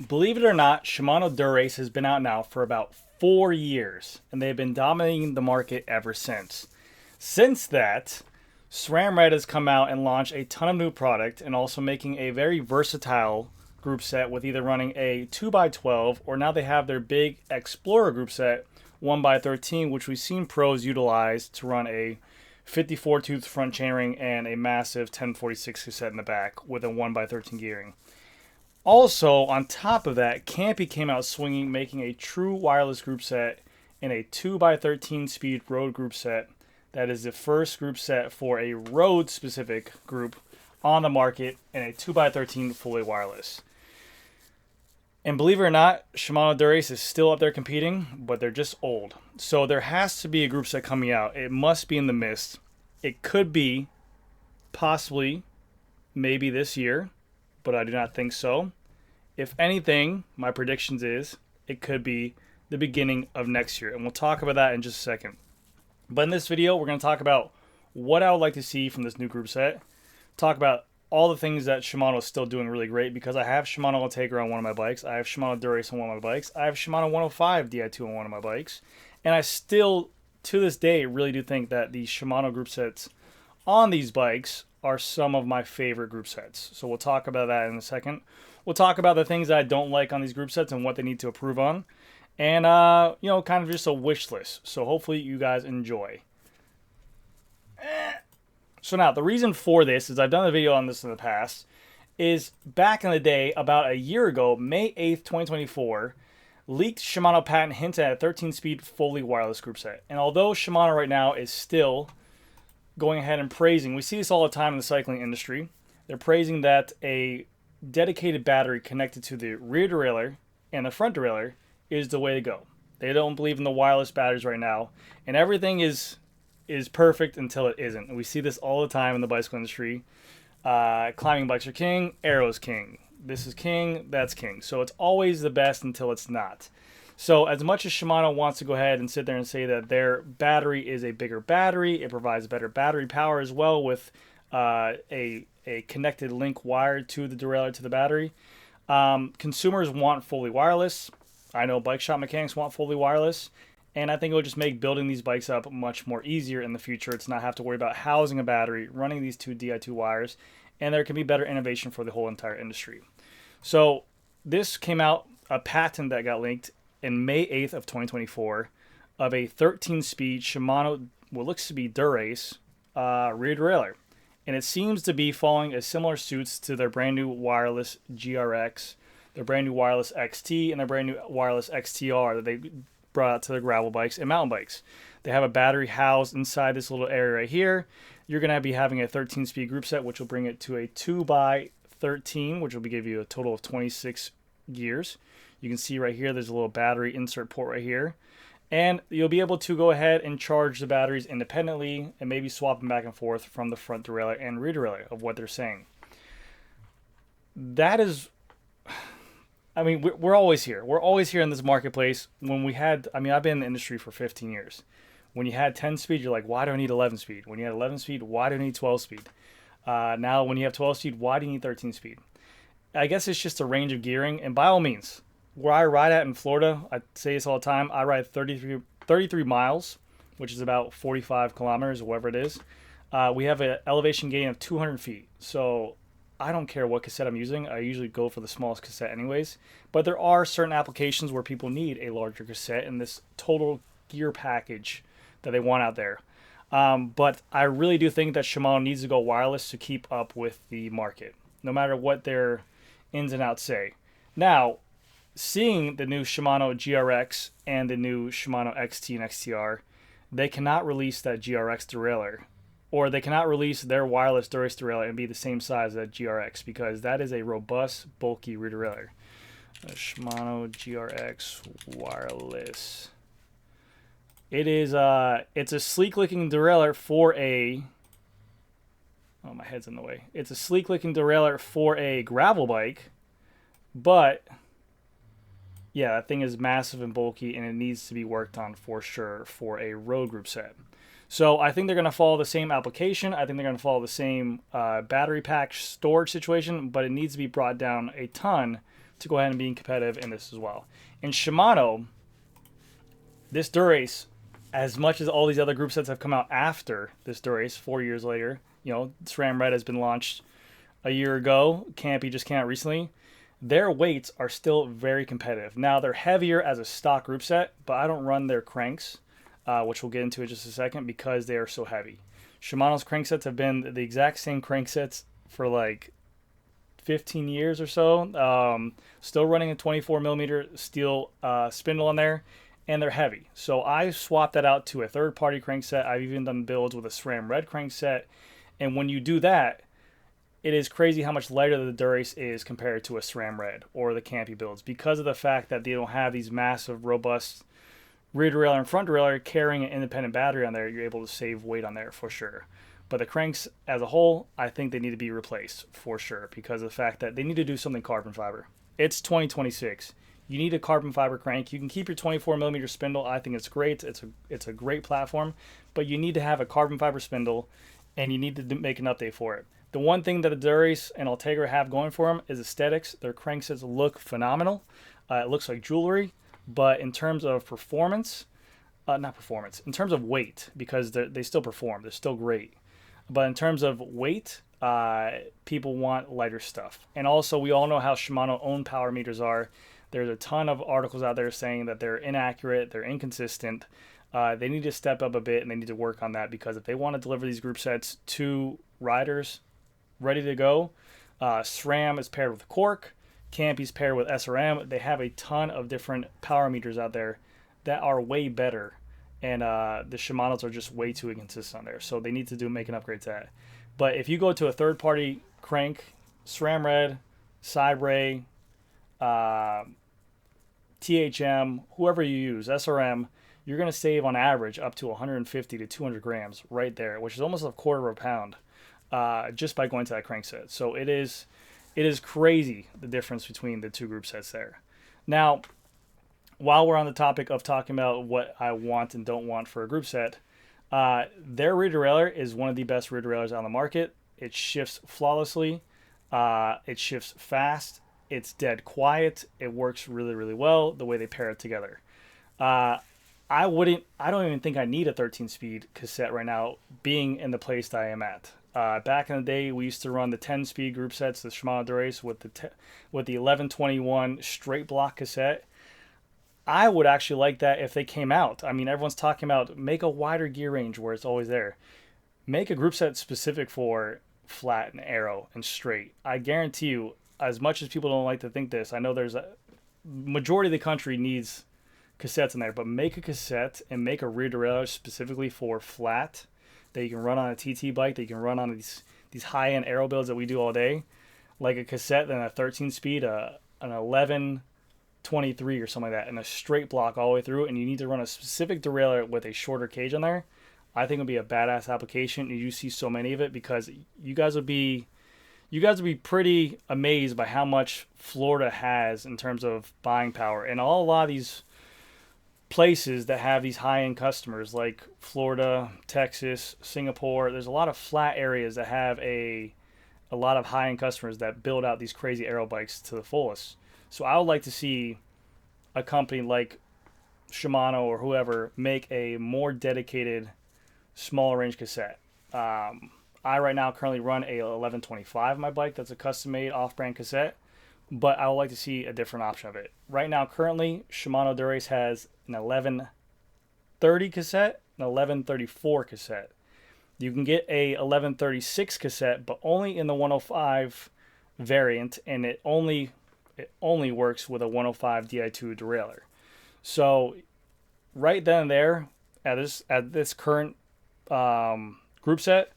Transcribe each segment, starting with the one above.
Believe it or not, Shimano Dura-Ace has been out now for about 4 years, and they've been dominating the market ever since. Since that, SRAM Red has come out and launched a ton of new product and also making a very versatile group set with either running a 2x12 or now they have their big Explorer group set 1x13, which we've seen pros utilize to run a 54 tooth front chainring and a massive 1046 cassette in the back with a 1x13 gearing. Also, on top of that, Campy came out swinging, making a true wireless group set in a 2x13 speed road group set. That is the first group set for a road specific group on the market in a 2x13 fully wireless. And believe it or not, Shimano Dura-Ace is still up there competing, but they're just old. So there has to be a group set coming out. It must be in the mist. It could be, possibly, maybe this year, but I do not think so. If anything, my predictions is it could be the beginning of next year, and we'll talk about that in just a second. But in this video, we're going to talk about what I would like to see from this new group set, talk about all the things that Shimano is still doing really great, because I have Shimano Ultegra on one of my bikes, I have Shimano Dura-Ace on one of my bikes, I have Shimano 105 Di2 on one of my bikes, and I still, to this day, really do think that the Shimano group sets on these bikes are some of my favorite group sets. So we'll talk about that in a second. We'll talk about the things that I don't like on these group sets and what they need to improve on. And, kind of just a wish list. So hopefully you guys enjoy. So now, the reason for this is I've done a video on this in the past, is back in the day, about a year ago, May 8th, 2024, leaked Shimano patent hinted at a 13-speed fully wireless group set. And although Shimano right now is still going ahead and praising, we see this all the time in the cycling industry, they're praising that a dedicated battery connected to the rear derailleur and the front derailleur is the way to go. They don't believe in the wireless batteries right now, and everything is perfect until it isn't. And we see this all the time in the bicycle industry. Climbing bikes are king, aero's king. This is king, that's king. So it's always the best until it's not. So as much as Shimano wants to go ahead and sit there and say that their battery is a bigger battery, it provides better battery power as well with a connected link wired to the derailleur to the battery. Consumers want fully wireless. I know bike shop mechanics want fully wireless. And I think it will just make building these bikes up much more easier in the future. It's not have to worry about housing a battery, running these two Di2 wires, and there can be better innovation for the whole entire industry. So this came out, a patent that got linked in May 8th of 2024 of a 13-speed Shimano, what looks to be Dura-Ace, rear derailleur. And it seems to be following a similar suits to their brand new wireless GRX, their brand new wireless XT, and their brand new wireless XTR that they brought out to their gravel bikes and mountain bikes. They have a battery housed inside this little area right here. You're going to be having a 13-speed group set, which will bring it to a 2x13, which will give you a total of 26 gears. You can see right here, there's a little battery insert port right here. And you'll be able to go ahead and charge the batteries independently and maybe swap them back and forth from the front derailleur and rear derailleur of what they're saying. That is... I mean, we're always here. We're always here in this marketplace. When we had, I've been in the industry for 15 years. When you had 10 speed, you're like, why do I need 11 speed? When you had 11 speed, why do I need 12 speed? Now, when you have 12 speed, why do you need 13 speed? I guess it's just a range of gearing. And by all means, where I ride at in Florida, I say this all the time, I ride 33 miles, which is about 45 kilometers, or whatever it is. We have an elevation gain of 200 feet. So I don't care what cassette I'm using. I usually go for the smallest cassette anyways. But there are certain applications where people need a larger cassette in this total gear package that they want out there. But I really do think that Shimano needs to go wireless to keep up with the market, no matter what their ins and outs say. Now, seeing the new Shimano GRX and the new Shimano XT and XTR, they cannot release that GRX derailleur, or they cannot release their wireless Dura-Ace derailleur and be the same size as that GRX, because that is a robust, bulky rear derailleur. Shimano GRX wireless. It is it's a sleek-looking derailleur for a... Oh, my head's in the way. It's a sleek-looking derailleur for a gravel bike, but yeah, that thing is massive and bulky, and it needs to be worked on for sure for a road group set. So I think they're going to follow the same application. I think they're going to follow the same battery pack storage situation, but it needs to be brought down a ton to go ahead and be competitive in this as well. And Shimano, this Dura-Ace, as much as all these other group sets have come out after this Dura-Ace 4 years later, you know, SRAM Red has been launched a year ago, Campy just came out recently, their weights are still very competitive. Now, they're heavier as a stock group set, but I don't run their cranks, which we'll get into in just a second, because they are so heavy. Shimano's cranksets have been the exact same cranksets for like 15 years or so. Still running a 24 millimeter steel spindle on there, and they're heavy. So I swapped that out to a third-party crankset. I've even done builds with a SRAM Red crankset, and when you do that, it is crazy how much lighter the Dura-Ace is compared to a SRAM Red or the Campy builds, because of the fact that they don't have these massive, robust rear derailleur and front derailleur carrying an independent battery on there. You're able to save weight on there for sure. But the cranks as a whole, I think they need to be replaced for sure, because of the fact that they need to do something carbon fiber. It's 2026. You need a carbon fiber crank. You can keep your 24 millimeter spindle. I think it's great. It's a great platform, but you need to have a carbon fiber spindle, and you need to make an update for it. The one thing that the Dura-Ace and Ultegra have going for them is aesthetics. Their cranksets look phenomenal. It looks like jewelry, but in terms of performance, not performance, in terms of weight, because they still perform. They're still great. But in terms of weight, people want lighter stuff. And also, we all know how Shimano owned power meters are. There's a ton of articles out there saying that they're inaccurate, they're inconsistent. They need to step up a bit, and they need to work on that, because if they want to deliver these group sets to riders ready to go, SRAM is paired with Cork, Campy's paired with SRM. They have a ton of different power meters out there that are way better, and the Shimanos are just way too inconsistent on there. So they need to make an upgrade to that. But if you go to a third-party crank, SRAM Red, Cybre, THM, whoever you use, SRM, you're going to save on average up to 150 to 200 grams right there, which is almost a quarter of a pound, just by going to that crankset. So it is crazy, the difference between the two group sets there. Now, while we're on the topic of talking about what I want and don't want for a group set, their rear derailleur is one of the best rear derailleurs on the market. It shifts flawlessly. It shifts fast. It's dead quiet. It works really, really well the way they pair it together. I don't even think I need a 13-speed cassette right now, being in the place that I am at. Back in the day, we used to run the 10-speed group sets, the Shimano Dura-Ace, with the 1121 straight block cassette. I would actually like that if they came out. I mean, everyone's talking about make a wider gear range where it's always there. Make a group set specific for flat and aero and straight. I guarantee you, as much as people don't like to think this, I know there's a majority of the country needs cassettes in there, but make a cassette and make a rear derailleur specifically for flat that you can run on a TT bike, that you can run on these high-end aero builds that we do all day, like a cassette, then a 13-speed, an 1123 or something like that, and a straight block all the way through, and you need to run a specific derailleur with a shorter cage on there. I think it would be a badass application, and you see so many of it, because you guys would be pretty amazed by how much Florida has in terms of buying power. And a lot of these places that have these high-end customers, like Florida, Texas, Singapore, there's a lot of flat areas that have a lot of high-end customers that build out these crazy aero bikes to the fullest. So I would like to see a company like Shimano or whoever make a more dedicated smaller range cassette. I right now currently run a 1125 on my bike. That's a custom-made off-brand cassette, but I would like to see a different option of it. Right now, currently, Shimano Dura-Ace has an 1130 cassette, an 1134 cassette. You can get a 1136 cassette, but only in the 105 variant, and it only works with a 105 Di2 derailleur. So right then and there, at this current group set,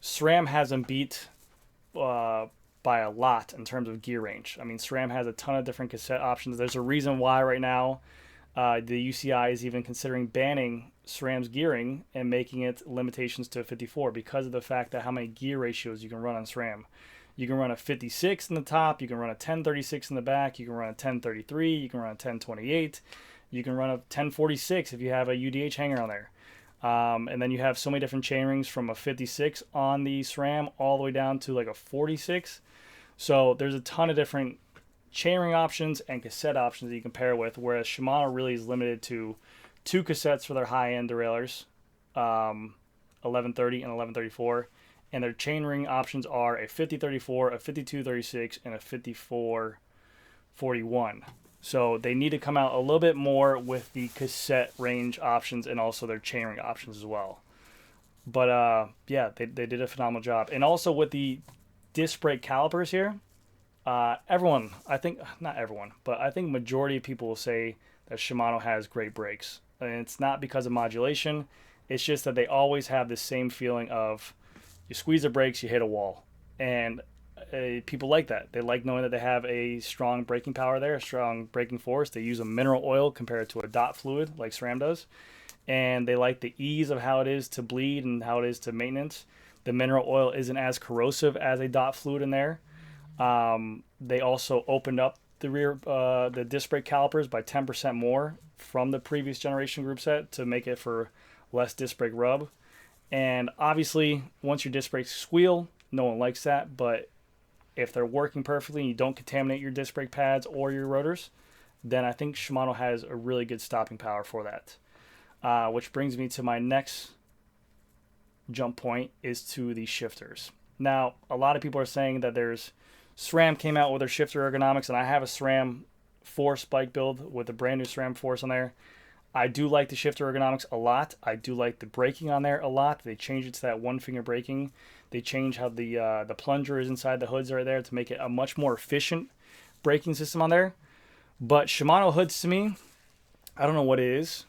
SRAM has them beat by a lot in terms of gear range. I mean, SRAM has a ton of different cassette options. There's a reason why right now the UCI is even considering banning SRAM's gearing and making it limitations to 54, because of the fact that how many gear ratios you can run on SRAM. You can run a 56 in the top, you can run a 1036 in the back, you can run a 1033, you can run a 1028, you can run a 1046 if you have a UDH hanger on there. And then you have so many different chain rings from a 56 on the SRAM all the way down to like a 46. So there's a ton of different chainring options and cassette options that you can pair with, whereas Shimano really is limited to 2 cassettes for their high-end derailleurs, 1130 and 1134, and their chainring options are a 5034, a 5236, and a 5441. So they need to come out a little bit more with the cassette range options and also their chainring options as well. But yeah, they did a phenomenal job. And also with the disc brake calipers here, everyone, I think, not everyone, but I think majority of people will say that Shimano has great brakes. And it's not because of modulation. It's just that they always have the same feeling of you squeeze the brakes, you hit a wall. And people like that. They like knowing that they have a strong braking power there, a strong braking force. They use a mineral oil compared to a dot fluid like SRAM does. And they like the ease of how it is to bleed and how it is to maintenance. The mineral oil isn't as corrosive as a dot fluid in there. They also opened up the disc brake calipers by 10% more from the previous generation group set to make it for less disc brake rub. And obviously, once your disc brakes squeal, no one likes that, but if they're working perfectly and you don't contaminate your disc brake pads or your rotors, then I think Shimano has a really good stopping power for that. Which brings me to my next jump point, is to the shifters. Now, a lot of people are saying that SRAM came out with their shifter ergonomics, and I have a SRAM Force bike build with a brand new SRAM Force on there. I do like the shifter ergonomics a lot. I do like the braking on there a lot. They changed it to that one finger braking. They changed how the plunger is inside the hoods right there to make it a much more efficient braking system on there. But Shimano hoods, to me, I don't know what it is,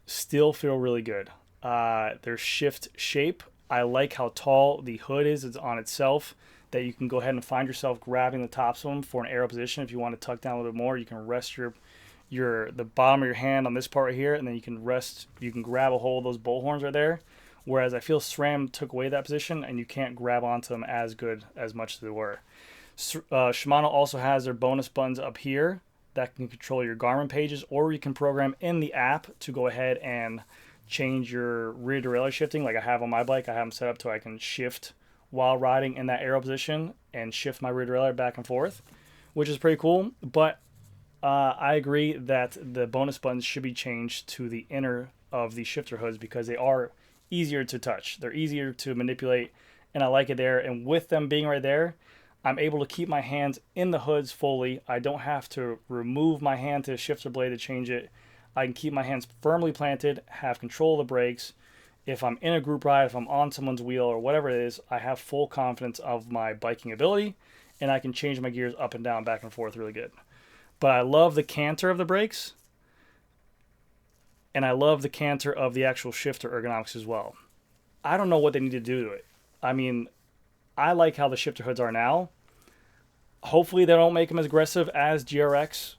still feel really good. Their shift shape, I like how tall the hood is on itself, that you can go ahead and find yourself grabbing the tops of them for an aero position. If you want to tuck down a little bit more, you can rest the bottom of your hand on this part right here, and then you can grab a hold of those bolt horns right there. Whereas I feel SRAM took away that position, and you can't grab onto them as much as they were. Shimano also has their bonus buttons up here that can control your Garmin pages, or you can program in the app to go ahead and change your rear derailleur shifting. Like I have on my bike, I have them set up to I can shift while riding in that aero position and shift my rear derailleur back and forth, which is pretty cool. But I agree that the bonus buttons should be changed to the inner of the shifter hoods because they are easier to touch. They're easier to manipulate, and I like it there. And with them being right there, I'm able to keep my hands in the hoods fully. I don't have to remove my hand to the shifter blade to change it. I can keep my hands firmly planted, have control of the brakes. If I'm in a group ride, if I'm on someone's wheel or whatever it is, I have full confidence of my biking ability, and I can change my gears up and down, back and forth really good. But I love the canter of the brakes, and I love the canter of the actual shifter ergonomics as well. I don't know what they need to do to it. I mean, I like how the shifter hoods are now. Hopefully they don't make them as aggressive as GRX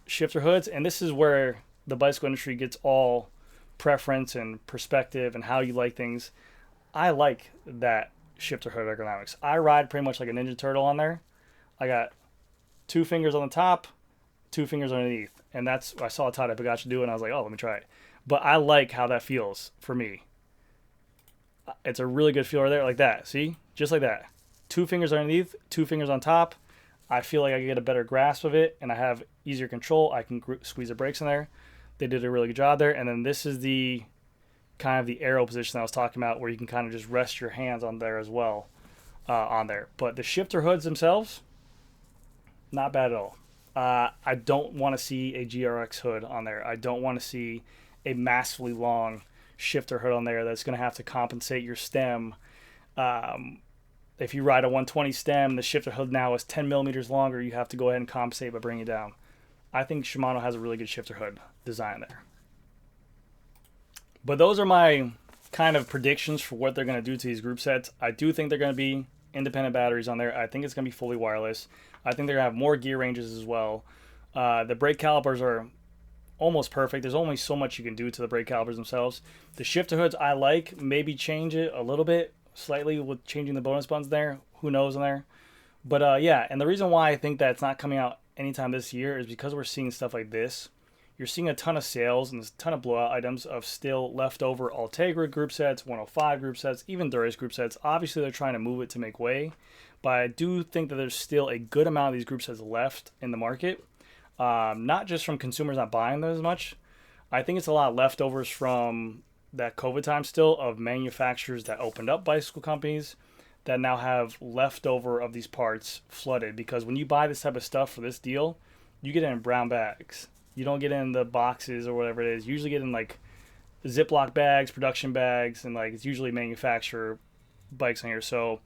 shifter hoods, and this is where the bicycle industry gets all preference and perspective and how you like things. I like that shifter hood ergonomics. I ride pretty much like a Ninja Turtle on there. I got 2 fingers on the top, 2 fingers underneath, and that's I saw Tadej Pogacar do it, and I was like, oh, let me try it. But I like how that feels for me. It's a really good feel right there, like that. See, just like that. 2 fingers underneath, 2 fingers on top. I feel like I get a better grasp of it, and I have easier control. I can squeeze the brakes in there. They did a really good job there. And then this is the kind of the aero position I was talking about, where you can kind of just rest your hands on there as well, on there. But the shifter hoods themselves, not bad at all. I don't want to see a GRX hood on there. I don't want to see a massively long shifter hood on there that's going to have to compensate your stem. If you ride a 120 stem, the shifter hood now is 10 millimeters longer. You have to go ahead and compensate by bringing it down. I think Shimano has a really good shifter hood design there. But those are my kind of predictions for what they're going to do to these group sets. I do think they're going to be independent batteries on there. I think it's going to be fully wireless. I think they're going to have more gear ranges as well. The brake calipers are almost perfect. There's only so much you can do to the brake calipers themselves. The shifter hoods I like. Maybe change it a little bit, slightly, with changing the bonus buttons there. Who knows in there. But yeah, and the reason why I think that it's not coming out anytime this year is because we're seeing stuff like this you're seeing a ton of sales and a ton of blowout items of still leftover Ultegra group sets, 105 group sets, even Dura-Ace group sets. Obviously, they're trying to move it to make way, but I do think that there's still a good amount of these group sets left in the market. Not just from consumers not buying them as much. I think it's a lot of leftovers from that COVID time still of manufacturers that opened up bicycle companies that now have leftover of these parts flooded, because when you buy this type of stuff for this deal, you get it in brown bags. You don't get it in the boxes or whatever it is. You usually get in like Ziploc bags, production bags, and like it's usually manufacturer bikes on here. So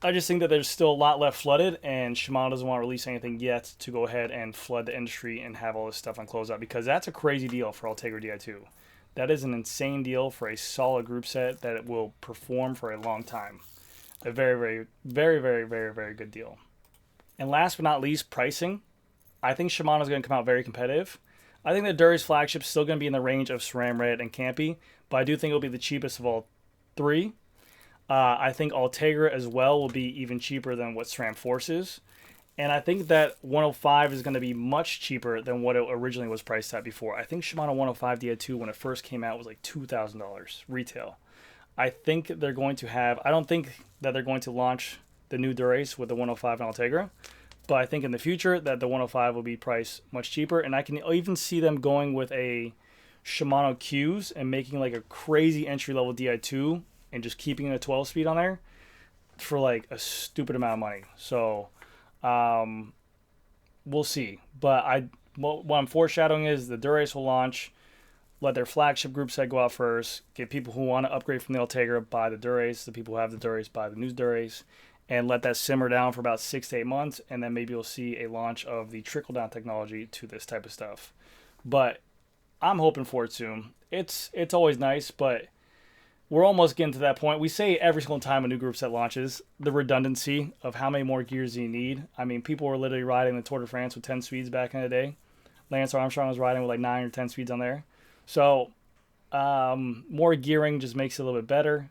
I just think that there's still a lot left flooded, and Shimano doesn't want to release anything yet to go ahead and flood the industry and have all this stuff on closeout, because that's a crazy deal for Ultegra Di2. That is an insane deal for a solid group set that it will perform for a long time. A very, very, very, very, very, very good deal. And last but not least, pricing. I think Shimano is going to come out very competitive. I think the Dura-Ace flagship is still going to be in the range of SRAM Red and Campy, but I do think it'll be the cheapest of all three. I think Ultegra as well will be even cheaper than what SRAM Force is. And I think that 105 is going to be much cheaper than what it originally was priced at before. I think Shimano 105 Di2 when it first came out was like $2,000 retail. I think they're going to have, I don't think that they're going to launch the new Dura-Ace with the 105 and Ultegra, but I think in the future that the 105 will be priced much cheaper. And I can even see them going with a Shimano Qs and making like a crazy entry-level Di2 and just keeping it a 12-speed on there for like a stupid amount of money. So we'll see. But what I'm foreshadowing is the Dura-Ace will launch, let their flagship group set go out first, get people who want to upgrade from the Ultegra buy the Dura-Ace, the people who have the Dura-Ace buy the new Dura-Ace, and let that simmer down for about 6 to 8 months, and then maybe you'll see a launch of the trickle-down technology to this type of stuff. But I'm hoping for it soon. It's always nice, but we're almost getting to that point. We say every single time a new group set launches, the redundancy of how many more gears do you need. I mean, people were literally riding the Tour de France with 10 speeds back in the day. Lance Armstrong was riding with like 9 or 10 speeds on there. So more gearing just makes it a little bit better.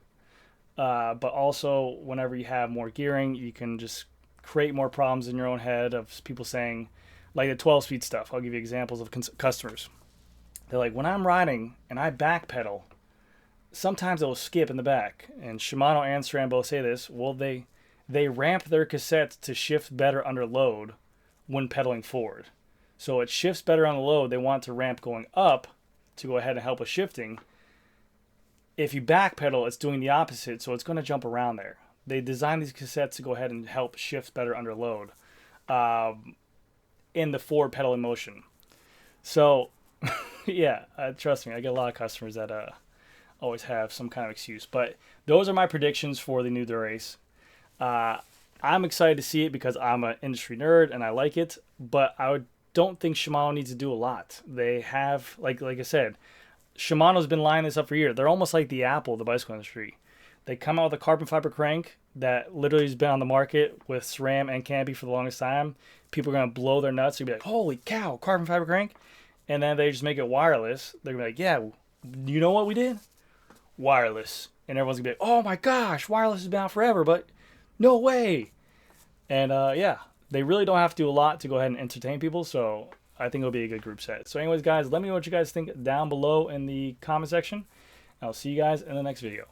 But also, whenever you have more gearing, you can just create more problems in your own head of people saying, like the 12-speed stuff. I'll give you examples of customers. They're like, when I'm riding and I back pedal, sometimes it'll skip in the back. And Shimano and SRAM both say this. Well, they ramp their cassettes to shift better under load when pedaling forward. So it shifts better on the load. They want to ramp going up to go ahead and help with shifting. If you backpedal, it's doing the opposite, so it's going to jump around there. They designed these cassettes to go ahead and help shift better under load in the forward pedaling motion. So, yeah, trust me, I get a lot of customers that always have some kind of excuse. But those are my predictions for the new Dura-Ace. I'm excited to see it because I'm an industry nerd and I like it, but I don't think Shimano needs to do a lot. They have, like I said, Shimano's been lining this up for years. They're almost like the Apple of the bicycle industry. They come out with a carbon fiber crank that literally has been on the market with SRAM and Campy for the longest time. People are going to blow their nuts. They'll be like, holy cow, carbon fiber crank? And then they just make it wireless. They're going to be like, yeah, you know what we did? Wireless. And everyone's going to be like, oh my gosh, wireless has been out forever, but no way. And yeah, they really don't have to do a lot to go ahead and entertain people. So I think it'll be a good group set. So anyways, guys, let me know what you guys think down below in the comment section. I'll see you guys in the next video.